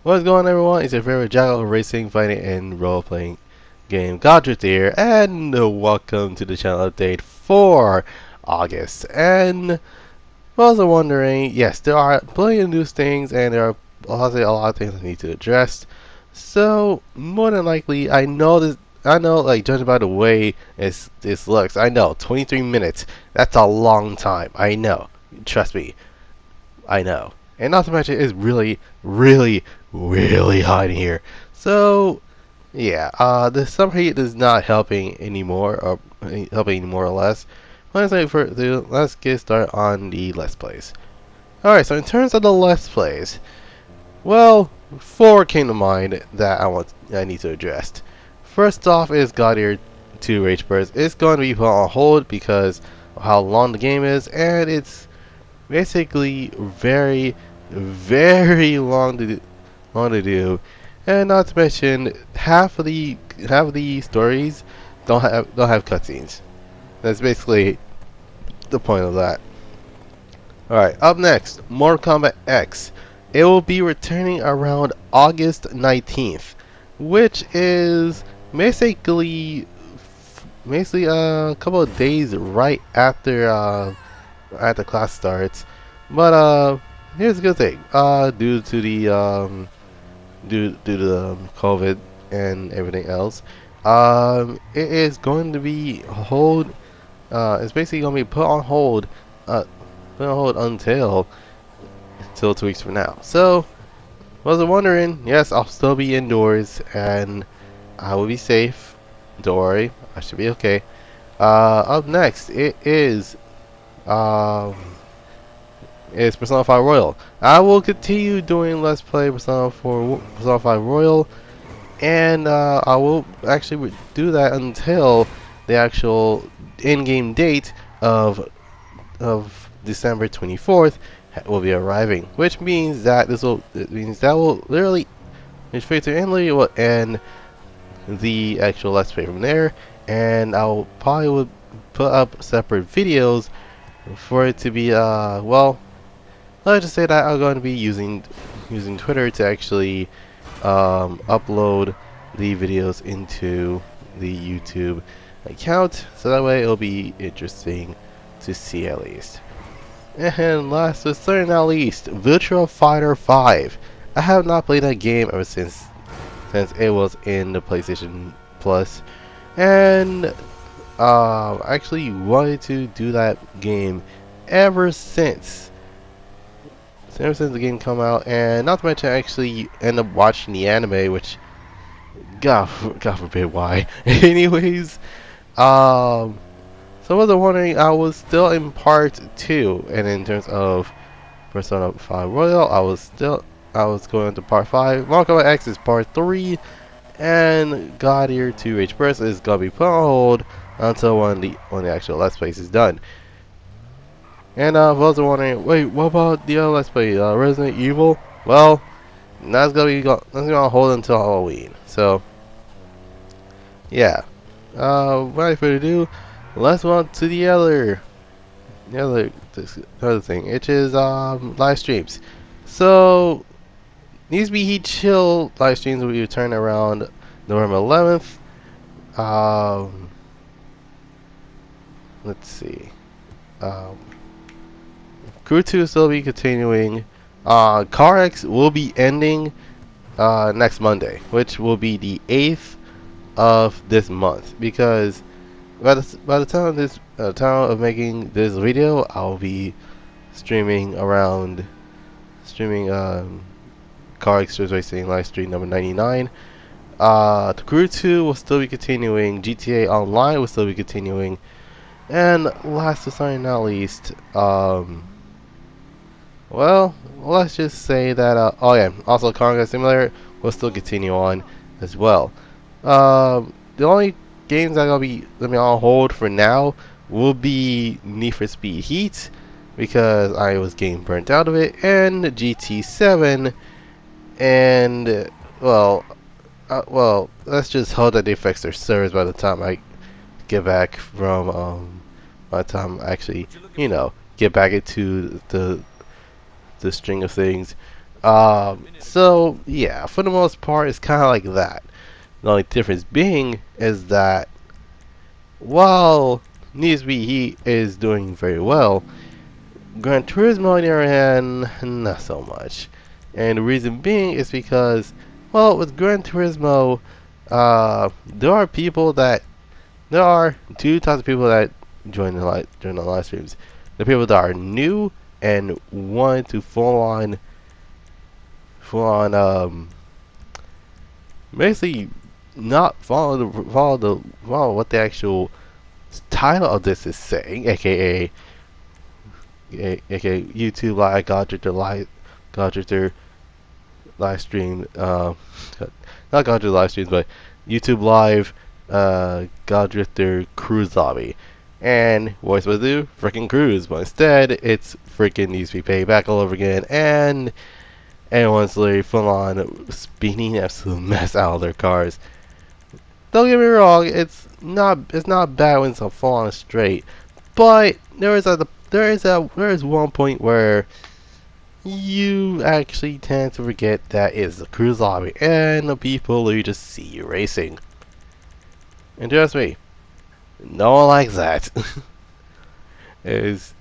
What's going on, everyone? It's your favorite Jackal Racing, Fighting, and Role-Playing game, Godric here, and welcome to the channel update for August. And for those who are wondering, yes, there are plenty of new things, and there are also a lot of things I need to address. So, more than likely, I know this. I know, like, judging by the way this looks, I know 23 minutes. That's a long time. I know. Trust me. I know. And not to mention, it's really, really hot in here. So, yeah, the summer heat is not helping anymore, or helping any more or less. Let's get started on the Let's Plays. Alright, so in terms of the Let's Plays, well, four came to mind that I need to address. First off is God Eater 2 Rage Burst. It's going to be put on hold because of how long the game is, and it's basically very long to do, and not to mention half of the stories don't have cutscenes. That's basically the point of that. All right, up next, Mortal Kombat X. It will be returning around August 19th, which is basically a couple of days right after class starts. But here's a good thing. Due to the COVID and everything else, it is going to be hold. It's basically going to be put on hold until 2 weeks from now. So, wasn't wondering. Yes, I'll still be indoors and I will be safe. Don't worry, I should be okay. Up next, um is Persona 5 Royal. I will continue doing Let's Play Persona 5 Royal, and I will actually do that until the actual in-game date of December 24th will be arriving, which means that will literally, will end the actual Let's Play from there, and I'll probably would put up separate videos for it to be well, let's just say that I'm going to be using Twitter to actually upload the videos into the YouTube account, so that way it'll be interesting to see at least. And last but certainly not least, Virtua Fighter 5. I have not played that game ever since it was in the PlayStation Plus, and I actually wanted to do that game ever since the game come out, and not to mention I actually end up watching the anime, which God forbid why. Anyways, so I was wondering, I was still in part 2, and in terms of Persona 5 Royal, I was going to part 5. Mortal Kombat X is part 3, and God Eater 2 Rage Burst is gonna be put on hold until when the actual Let's Play is done. And I was wondering, wait, what about the other Let's Play, Resident Evil? Well, that's gonna hold until Halloween. So, yeah. Without further ado, let's move on to the other thing, which is live streams. So, Needs Be Heat Chill live streams will be returning around November 11th. Let's see. Crew 2 will still be continuing. CarX will be ending next Monday, which will be the 8th of this month, because by the time of making this video, I'll be streaming CarX Racing live stream number 99. The Crew 2 will still be continuing. GTA Online will still be continuing. And last but certainly not least, well, let's just say that, oh yeah, also Conga Simulator will still continue on as well. The only games that will be on hold for now will be Need for Speed Heat, because I was getting burnt out of it, and GT7, and, well, let's just hope that they fix their servers by the time I get back from, by the time I actually, get back into the string of things. So yeah, for the most part, it's kind of like that. The only difference being is that while Need for Speed Heat is doing very well, Gran Turismo on the other hand, not so much. And the reason being is because, well, with Gran Turismo, there are people that there are two types of people that join during the live streams. The people that are new and want to full on, basically not follow what the actual title of this is saying, aka YouTube live Godritter live stream, not Godritter live streams, but YouTube live Godritter cruise lobby. And what's supposed to do? Freaking cruise, but instead it's freaking needs to be paid back all over again, and everyone's literally full on speeding absolute mess out of their cars. Don't get me wrong, it's not bad when it's a full on straight, but there is one point where you actually tend to forget that it's a cruise lobby and the people who just see you racing. And trust me, no one likes that. Is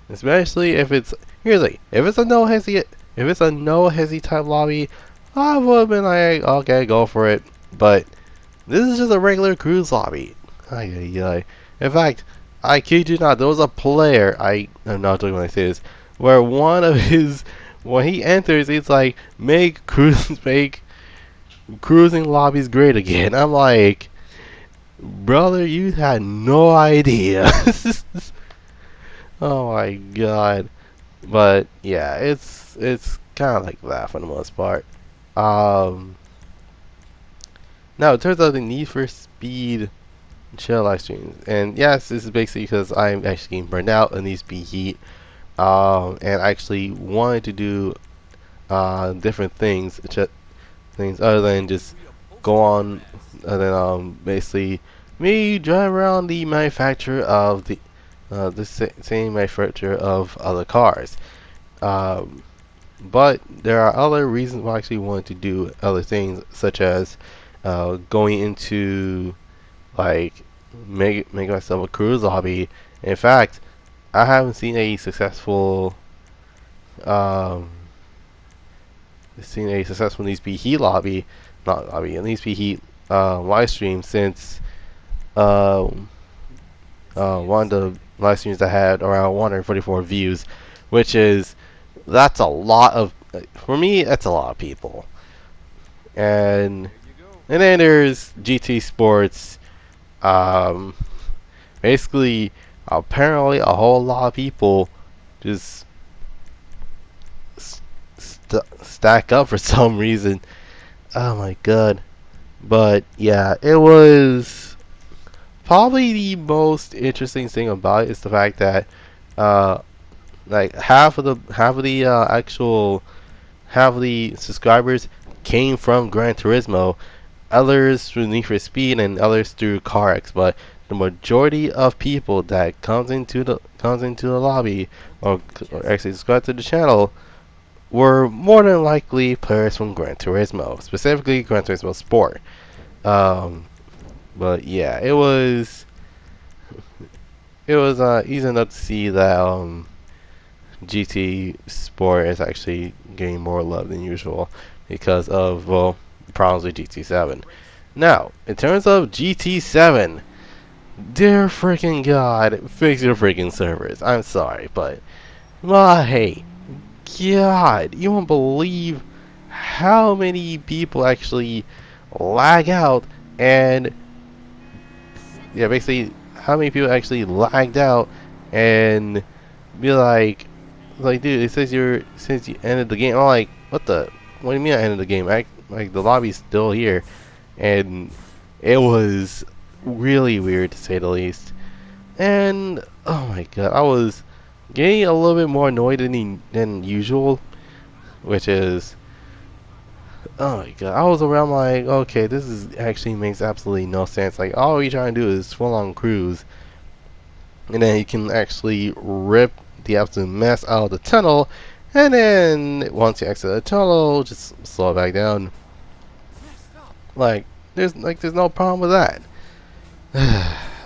especially if it's here's the thing, if it's a no hesi type lobby, I would have been like, okay, go for it. But this is just a regular cruise lobby. Ay, ay, ay. In fact, I kid you not, there was a player, I'm not joking when I say this, where one of his, when he enters, it's like, make cruising lobbies great again. I'm like, brother, you had no idea. Oh my god. But yeah, it's kind of like that for the most part. Um, Now it turns out the Need for Speed chill live streams, and yes, this is basically because I'm actually getting burned out and Need for Speed Heat, and I actually wanted to do different things other than just go on, other than basically me drive around the manufacturer of the same manufacturer of other cars. Um, but there are other reasons why I actually wanted to do other things, such as going into like make myself a cruise hobby. In fact, I haven't seen a um, Need Speed Heat lobby, not lobby, Need Speed Heat live stream since um, one of the live streams that had around 144 views, which is that's a lot of for me. That's a lot of people. And then there's GT Sports. Um, Basically, apparently, a whole lot of people just stack up for some reason. Oh my god! But yeah, it was probably the most interesting thing about it is the fact that uh, like half of the subscribers came from Gran Turismo, others through Need for Speed, and others through CarX. But the majority of people that comes into the lobby or actually subscribe to the channel were more than likely players from Gran Turismo, specifically Gran Turismo Sport. Um, but yeah, it was easy enough to see that GT Sport is actually getting more love than usual because of, well, problems with GT7. Now, in terms of GT7, dear freaking god, fix your freaking servers. I'm sorry, but hey, god, you won't believe how many people actually lag out, and yeah, basically how many people actually lagged out and be like, dude, it says since you ended the game. I'm like, what do you mean I ended the game? Like the lobby's still here, and it was really weird to say the least. And oh my god, I was getting a little bit more annoyed than usual, which is, oh my god, I was around like, okay, this is actually makes absolutely no sense. Like all you're trying to do is full on cruise, and then you can actually rip the absolute mess out of the tunnel, And then once you exit the tunnel, just slow it back down. Like there's no problem with that.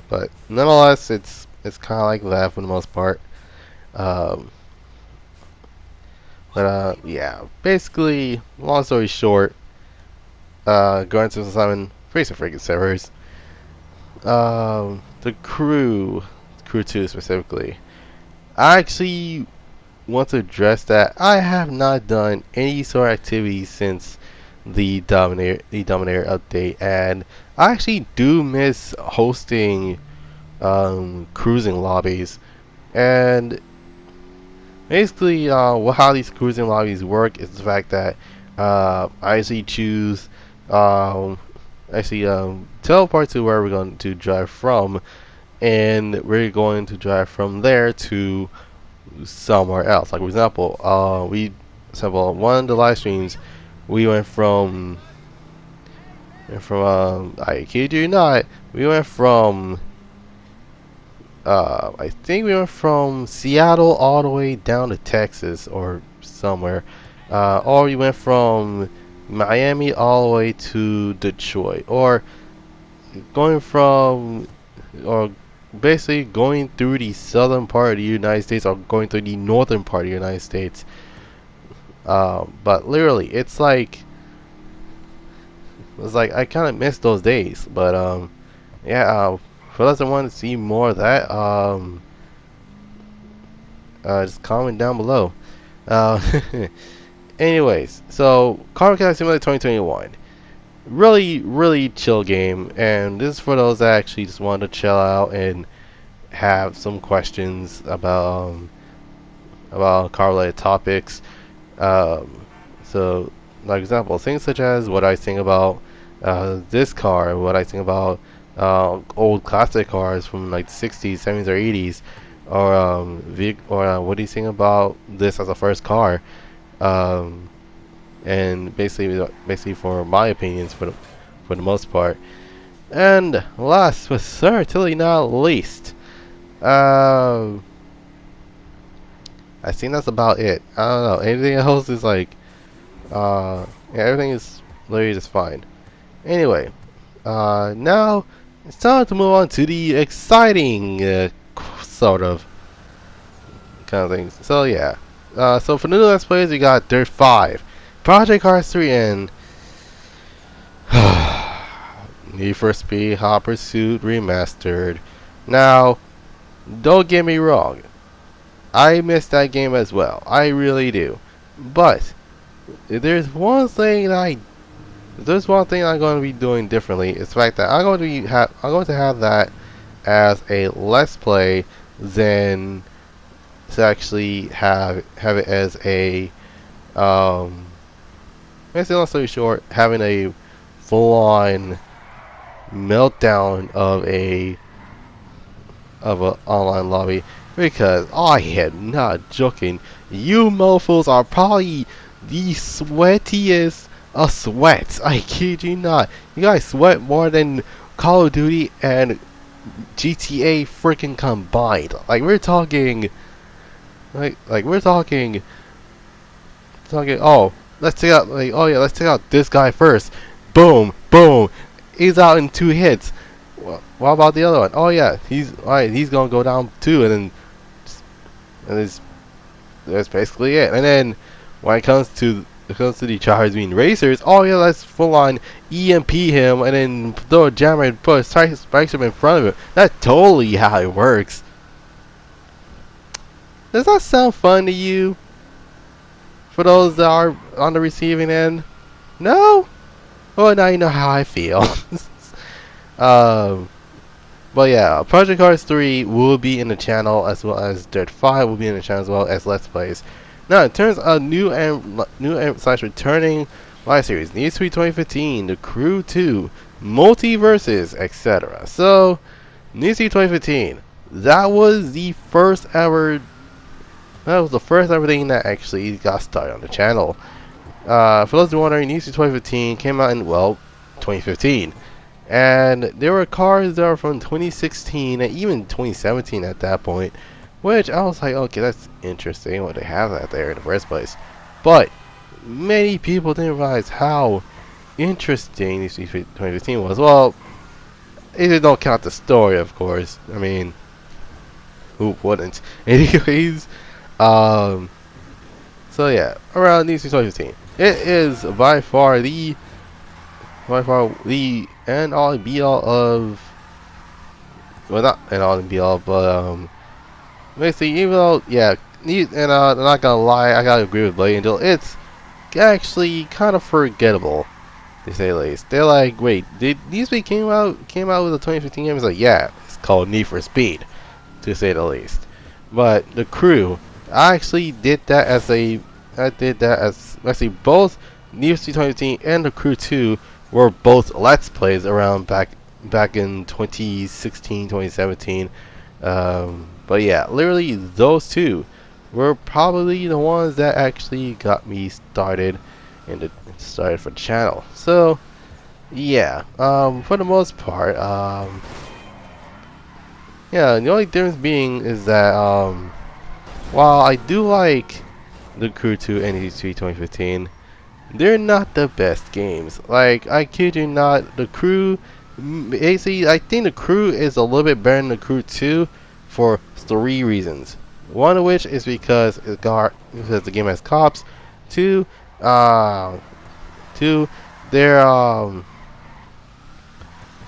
But nonetheless, it's kind of like that for the most part. Um, yeah, basically, long story short, going to Simon Freezer freaking servers. The crew 2 specifically. I actually want to address that. I have not done any sort of activity since the Dominator update, and I actually do miss hosting cruising lobbies. And basically, how these cruising lobbies work is the fact that I actually choose um, teleport to where we're going to drive from, and we're going to drive from there to somewhere else. Like for example, one of the live streams, we went from I kid you not, we went from I think we went from Seattle all the way down to Texas or somewhere, or we went from Miami all the way to Detroit, or going from, or basically going through the southern part of the United States or going through the northern part of the United States. But literally, it's like I kind of miss those days. But yeah. For those that want to see more of that, just comment down below. Uh, anyways, so Car Mechanic Simulator 2021, really chill game, and this is for those that actually just want to chill out and have some questions about car related topics. So, like example, things such as what I think about this car, what I think about old classic cars from like the 60s, 70s, or 80s, or what do you think about this as a first car, um, and basically for my opinions for the most part. And last but certainly not least, uh, I think that's about it. I don't know. Anything else is like, yeah, everything is literally just fine. Anyway, now it's time to move on to the exciting, sort of, kind of things. So yeah, so for the new Let's Plays, we got Dirt 5, Project Cars 3, and Need for Speed Hot Pursuit Remastered. Now, don't get me wrong, I miss that game as well. I really do. But if there's one thing I'm going to be doing differently. It's the fact that I'm going to have that as a Let's Play than to actually have it as a basically, long story short, having a full-on meltdown of a online lobby, because I am not joking. You mofos are probably the sweatiest of sweats. I kid you not. You guys sweat more than Call of Duty and GTA freaking combined. Like we're talking, Oh, let's take out let's take out this guy first. Boom, boom. He's out in 2 hits. What about the other one? Oh yeah, he's alright. He's gonna go down too, and that's basically it. And then when it comes to the Chargers being racers, oh yeah, let's full on EMP him and then throw a jammer and put a spike in front of him. That's totally how it works. Does that sound fun to you? For those that are on the receiving end, no. Well, now you know how I feel. But yeah, Project Cars 3 will be in the channel, as well as Dirt 5 will be in the channel, as well as Let's Plays. Now, in terms of new and returning live series, Need for Speed 2015, The Crew 2, Multiverses, etc. So, Need for Speed 2015, that was the first ever thing that actually got started on the channel. For those who are wondering, Need for Speed 2015 came out in, well, 2015. And there were cars that were from 2016 and even 2017 at that point which I was like, okay, that's interesting why they have that there in the first place. But many people didn't realize how interesting DC 2015 was. Well, if you don't count the story, of course. I mean, who wouldn't? Anyways, um, so yeah, around DC 2015, it is by far the end all and be all of, well, not end all and be all, but basically, even though, yeah, and I'm not gonna lie, I gotta agree with Blade Angel. It's actually kind of forgettable, to say the least. They're like, wait, did Need for Speed came out with a 2015 game? It's like, yeah, it's called Need for Speed, to say the least. But the crew, I actually did that as actually both Need for Speed 2015 and the crew 2 were both Let's Plays around back in 2016, 2017. But yeah, literally those two were probably the ones that actually got me started for the channel. So yeah, for the most part, yeah, the only difference being is that while I do like the Crew 2 and NEC 2015, they're not the best games. Like, I kid you not, the Crew, basically, I think the Crew is a little bit better than the Crew 2 for 3 reasons. One of which is because because the game has cops. Two, two, their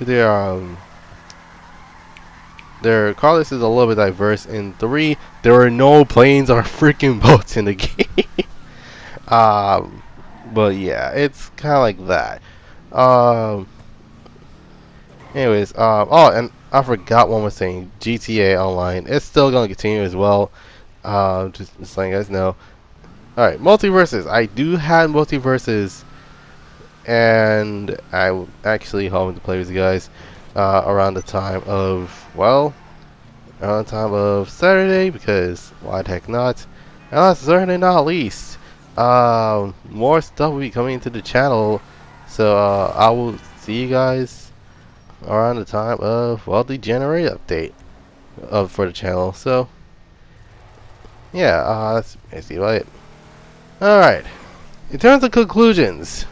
their their car list is a little bit diverse. And 3, there are no planes or freaking boats in the game. But yeah, it's kind of like that. Anyways, oh, and I forgot one more thing. GTA Online, it's still gonna continue as well. Just letting you guys know. All right, multiverses. I do have multiverses, and I actually hoping to play with you guys around the time of, well, around the time of Saturday, because why the heck not? And last certainly not least, more stuff will be coming into the channel, so I will see you guys around the time of, well, the January update for the channel. So yeah, that's basically about it. Alright, in terms of conclusions,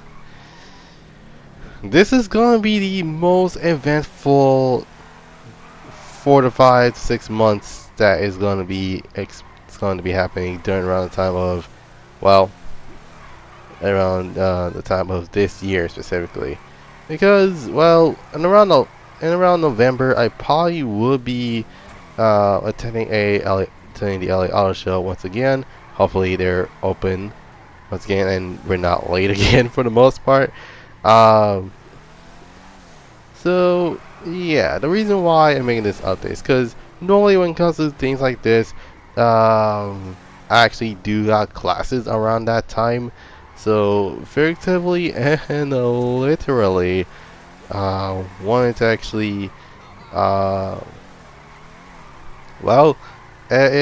this is going to be the most eventful 4 to 5 to 6 months that is going to be happening during around the time of, well, around the time of this year specifically, because, well, in around November, I probably would be attending the LA Auto Show once again. Hopefully they're open once again and we're not late again for the most part. So yeah, the reason why I'm making this update is because normally when it comes to things like this, I actually do have classes around that time. So figuratively and literally, wanted to actually, well, it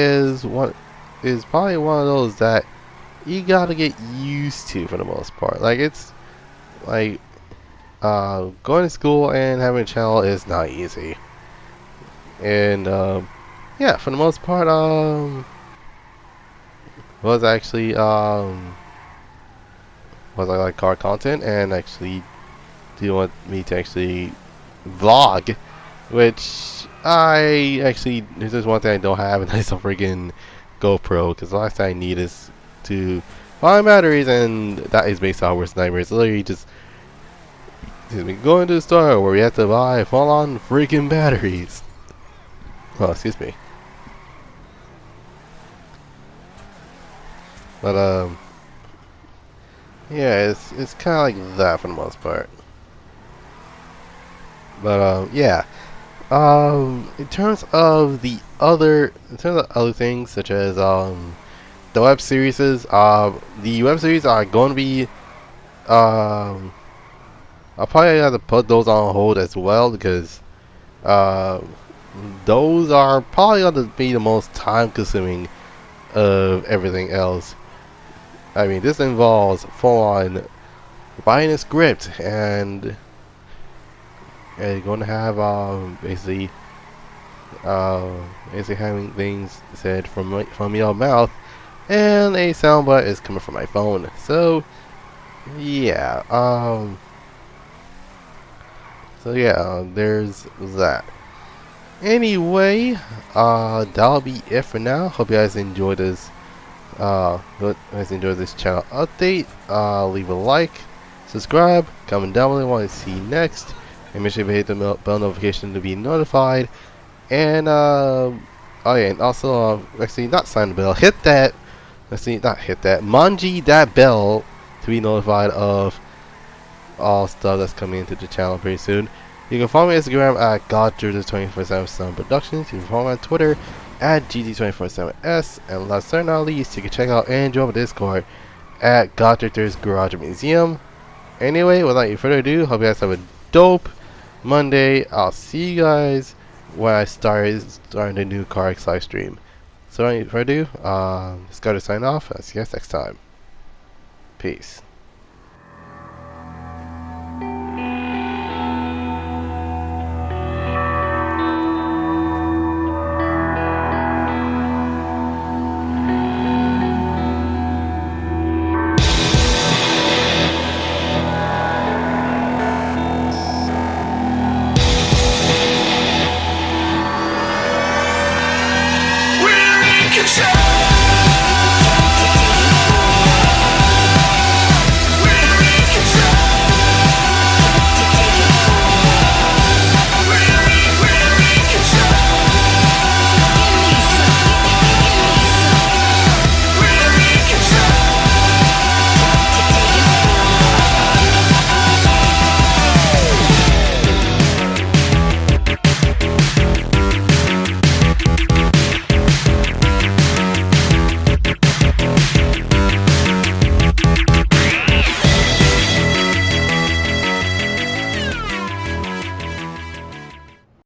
is probably one of those that you gotta get used to for the most part. Like, it's like going to school and having a channel is not easy. And yeah, for the most part, was actually was I like car content, and actually do you want me to actually vlog, which I actually, this is one thing I don't have, and that's a freaking GoPro, because the last thing I need is to find batteries, and that is based on worst nightmares. Literally just going to the store where we have to buy full-on freaking batteries. Oh, excuse me. But yeah, it's kind of like that for the most part. But yeah. In terms of other things, such as the web series, the web series are going to be, I'll probably have to put those on hold as well, because those are probably going to be the most time consuming of everything else. I mean, this involves full on writing a script, and you're going to have basically Basically having things said from your mouth, and a soundbite is coming from my phone. So yeah, there's that. Anyway, that'll be it for now. Hope you guys enjoyed this. Channel update. Leave a like, subscribe, comment down below what you want to see next, and make sure you hit the bell notification to be notified. And oh yeah, and also actually not sign the bell. Hit that. Not hit that. Manji that bell to be notified of all stuff that's coming into the channel pretty soon. You can follow me on Instagram at GodGeorgia247 Productions. You can follow me on Twitter at GG247S. And last but not least, you can check out and join my Discord at GodGeorgia's Garage Museum. Anyway, without any further ado, hope you guys have a dope Monday. I'll see you guys when I starting the new CarX live stream. So without any further ado, it's got to sign off. I'll see you guys next time. Peace.